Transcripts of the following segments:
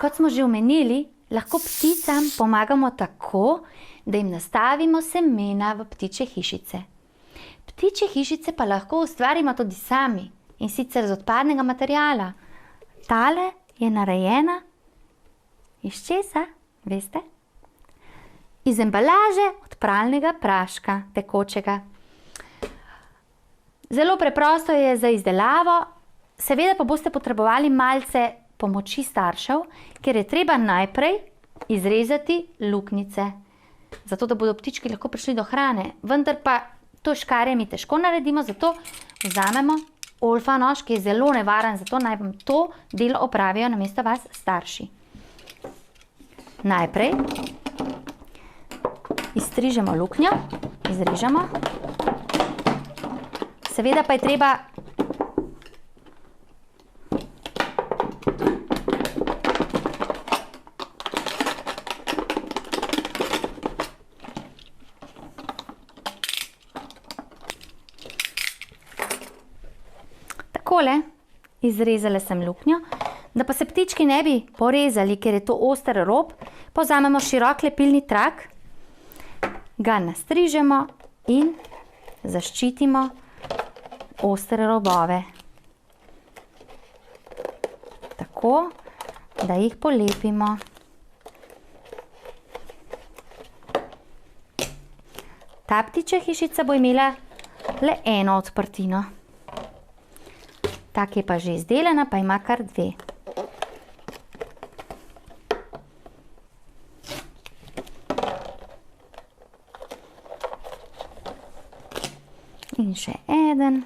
Kot smo že omenili, lahko pticam pomagamo tako, da jim nastavimo semena v ptičje hišice. Ptičje hišice pa lahko ustvarimo tudi sami, in sicer z odpadnega materiala. Tale je narejena iz česa, veste? Iz embalaže od pralnega praška, tekočega. Zelo preprosto je za izdelavo, seveda pa boste potrebovali malce pomoči staršev, ker je treba najprej izrezati luknjice, zato da bodo ptički lahko prišli do hrane. Vendar pa to škarjami težko naredimo, zato vzamemo olfa nož, ki je zelo nevaren, zato naj vam to delo opravijo namesto vas starši. Najprej izstrižemo luknjo, izrežemo. Seveda pa je treba takole, izrezala sem luknjo, da pa se ptički ne bi porezali, ker je to oster rob, pa vzamemo širok lepilni trak, ga nastrižemo in zaščitimo ostre robove. Tako, da jih polepimo. Ta ptičja hišica bo imela le eno odprtino. Ta, ki je pa že izdelana, pa ima kar dve. In še eden.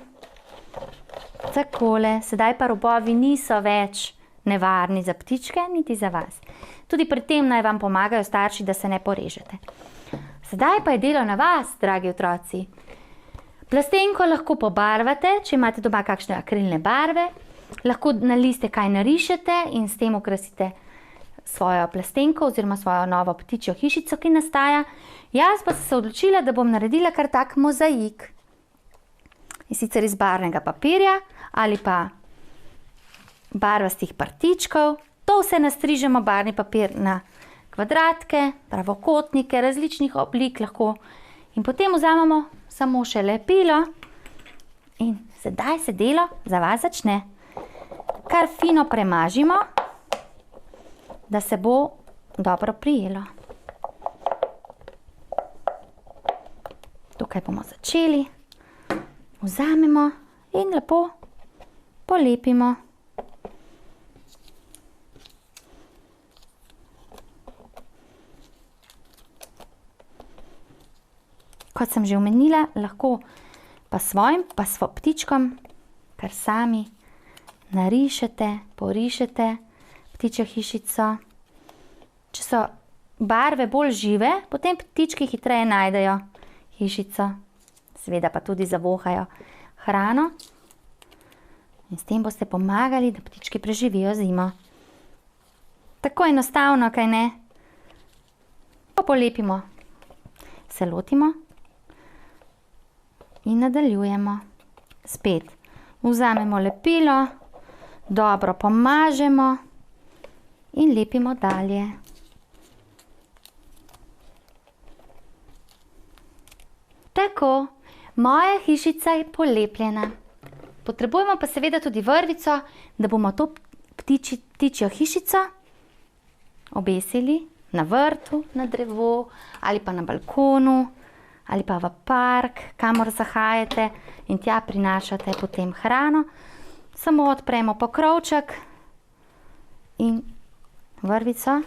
Takole, sedaj pa robovi niso več nevarni za ptičke, niti za vas. Tudi pri tem naj vam pomagajo starši, da se ne porežete. Sedaj pa je delo na vas, dragi otroci. Plastenko lahko pobarvate, če imate doma kakšne akrilne barve. Lahko na liste kaj narišete in s tem okrasite svojo plastenko oziroma svojo novo ptičjo hišico, ki nastaja. Jaz pa sem se odločila, da bom naredila kar tak mozaik. In sicer iz barvnega papirja ali pa barvastih partičkov. To vse nastrižemo barvni papir na kvadratke, pravokotnike, različnih oblik lahko. In potem vzamemo samo še lepilo in sedaj se delo za vas začne. Kar fino premažimo, da se bo dobro prijelo. Tukaj bomo začeli. Vzamemo in lepo polepimo. Kot sem že omenila, lahko pa svojim, pa ptičkom, kar sami narišete, porišete ptičjo hišico. Če so barve bolj žive, potem ptički hitreje najdejo hišico. Seveda pa tudi zavohajo hrano. In s tem boste pomagali, da ptički preživijo zimo. Tako enostavno, kaj ne? Ko polepimo, se lotimo in nadaljujemo. Spet vzamemo lepilo, dobro pomažemo in lepimo dalje. Tako, moja hišica je polepljena. Potrebujemo pa seveda tudi vrvico, da bomo to ptičjo hišico obesili na vrtu, na drevo ali pa na balkonu ali pa v park, kamor zahajate in tja prinašate potem hrano. Samo odpremo pokrovček in vrvico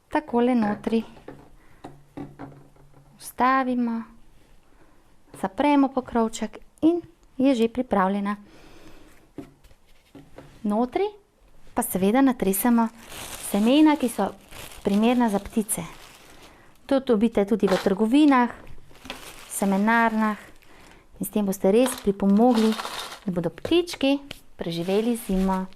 takole notri vstavimo, zapremo pokrovček in je že pripravljena. Notri pa seveda natresemo semena, ki so primerna za ptice. To dobite tudi v trgovinah, semenarnah in s tem boste res pripomogli, da bodo ptički preživeli zimo.